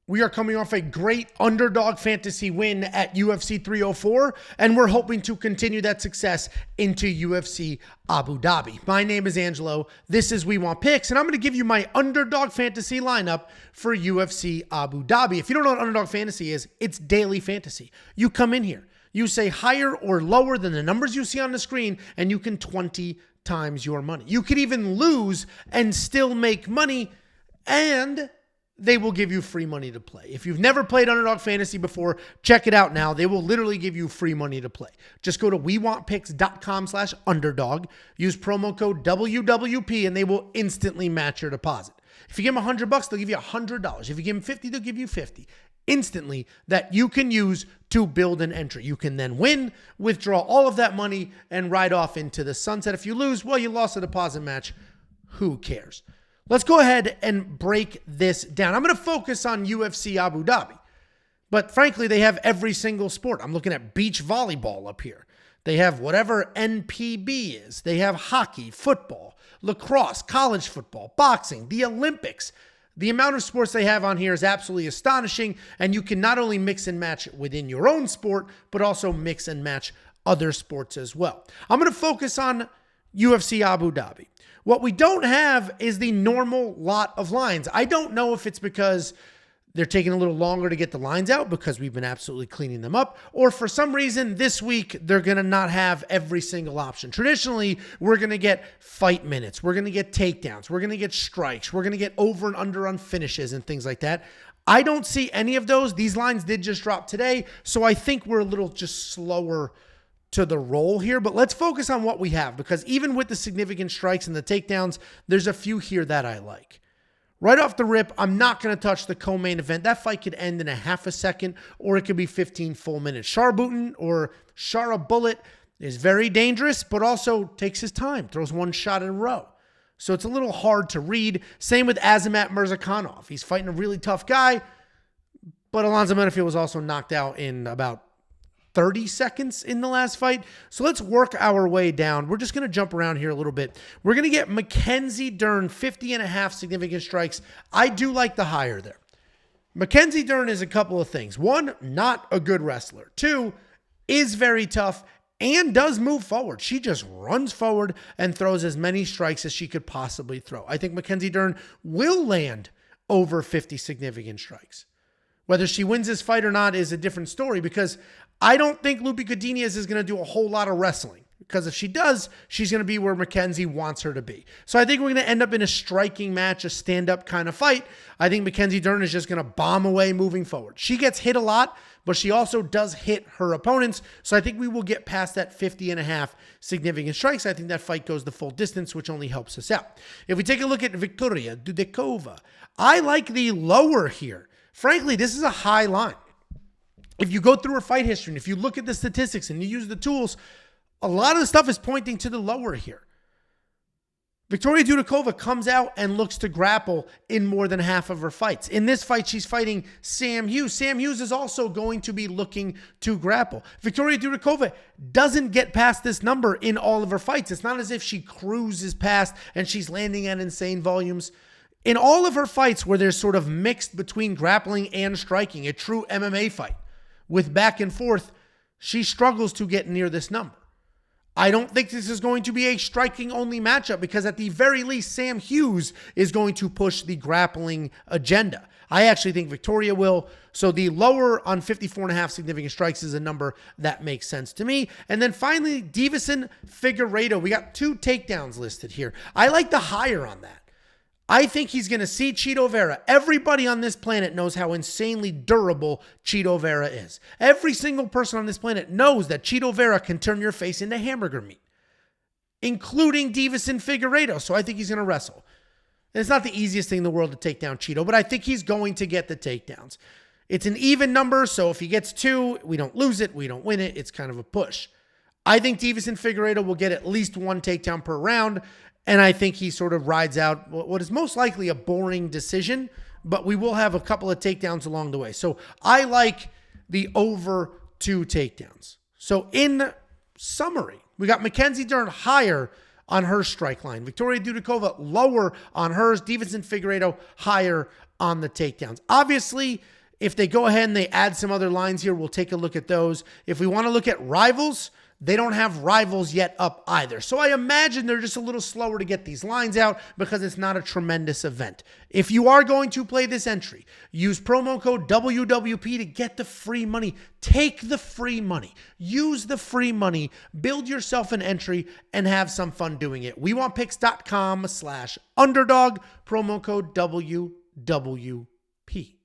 We are coming off a great Underdog Fantasy win at UFC 304, and we're hoping to continue that success into UFC Abu Dhabi. My name is Angelo. This is We Want Picks, and I'm going to give you my Underdog Fantasy lineup for UFC Abu Dhabi. If you don't know what Underdog Fantasy is, it's daily fantasy. You come in here, you say higher or lower than the numbers you see on the screen, and you can 20 times your money. You could even lose and still make money, and they will give you free money to play. If you've never played Underdog Fantasy before, check it out now. They will literally give you free money to play. Just go to wewantpicks.com/underdog. Use promo code WWP and they will instantly match your deposit. If you give them $100, they'll give you $100. If you give them 50, they'll give you 50 instantly that you can use to build an entry. You can then win, withdraw all of that money, and ride off into the sunset. If you lose, well, you lost a deposit match. Who cares? Let's go ahead and break this down. I'm going to focus on UFC Abu Dhabi, but frankly, they have every single sport. I'm looking at beach volleyball up here. They have whatever NPB is. They have hockey, football, lacrosse, college football, boxing, the Olympics. The amount of sports they have on here is absolutely astonishing, and you can not only mix and match within your own sport, but also mix and match other sports as well. I'm going to focus on UFC Abu Dhabi. What we don't have is the normal lot of lines. I don't know if it's because they're taking a little longer to get the lines out because we've been absolutely cleaning them up, or for some reason this week they're going to not have every single option. Traditionally, we're going to get fight minutes. We're going to get takedowns. We're going to get strikes. We're going to get over and under on finishes and things like that. I don't see any of those. These lines did just drop today, so I think we're a little just slower to the roll here, but let's focus on what we have, because even with the significant strikes and the takedowns, there's a few here that I like. Right off the rip, I'm not going to touch the co-main event. That fight could end in a half a second, or it could be 15 full minutes. Sharbutin or Shara Bullet is very dangerous, but also takes his time, throws one shot in a row. So it's a little hard to read. Same with Azamat Murzakanov. He's fighting a really tough guy, but Alonzo Menifee was also knocked out in about 30 seconds in the last fight. So let's work our way down. We're just going to jump around here a little bit. We're going to get Mackenzie Dern, 50.5 significant strikes. I do like the higher there. Mackenzie Dern is a couple of things. One, not a good wrestler. Two, is very tough and does move forward. She just runs forward and throws as many strikes as she could possibly throw. I think Mackenzie Dern will land over 50 significant strikes. Whether she wins this fight or not is a different story, because I don't think Lupi Godinez is going to do a whole lot of wrestling, because if she does, she's going to be where Mackenzie wants her to be. So I think we're going to end up in a striking match, a stand-up kind of fight. I think Mackenzie Dern is just going to bomb away moving forward. She gets hit a lot, but she also does hit her opponents. So I think we will get past that 50.5 significant strikes. I think that fight goes the full distance, which only helps us out. If we take a look at Victoria Dudekova, I like the lower here. Frankly, this is a high line. If you go through her fight history, and if you look at the statistics and you use the tools, a lot of the stuff is pointing to the lower here. Victoria Dudekova comes out and looks to grapple in more than half of her fights. In this fight, she's fighting Sam Hughes. Sam Hughes is also going to be looking to grapple. Victoria Dudekova doesn't get past this number in all of her fights. It's not as if she cruises past and she's landing at insane volumes. In all of her fights where there's sort of mixed between grappling and striking, a true MMA fight with back and forth, she struggles to get near this number. I don't think this is going to be a striking-only matchup, because at the very least, Sam Hughes is going to push the grappling agenda. I actually think Victoria will. So the lower on 54.5 significant strikes is a number that makes sense to me. And then finally, Deiveson Figueiredo. We got 2 takedowns listed here. I like the higher on that. I think he's going to see Chito Vera. Everybody on this planet knows how insanely durable Chito Vera is. Every single person on this planet knows that Chito Vera can turn your face into hamburger meat, including Deiveson Figueiredo. So I think he's going to wrestle. And it's not the easiest thing in the world to take down Chito, but I think he's going to get the takedowns. It's an even number, so if he gets 2, we don't lose it, we don't win it. It's kind of a push. I think Deiveson Figueiredo will get at least 1 takedown per round, and I think he sort of rides out what is most likely a boring decision, but we will have a couple of takedowns along the way. So I like the over 2 takedowns. So in summary, we got Mackenzie Dern higher on her strike line. Victoria Dudekova lower on hers. Deiveson Figueiredo higher on the takedowns. Obviously, if they go ahead and they add some other lines here, we'll take a look at those. If we want to look at rivals, they don't have rivals yet up either. So I imagine they're just a little slower to get these lines out because it's not a tremendous event. If you are going to play this entry, use promo code WWP to get the free money. Take the free money. Use the free money. Build yourself an entry and have some fun doing it. WeWantPicks.com/underdog, promo code WWP.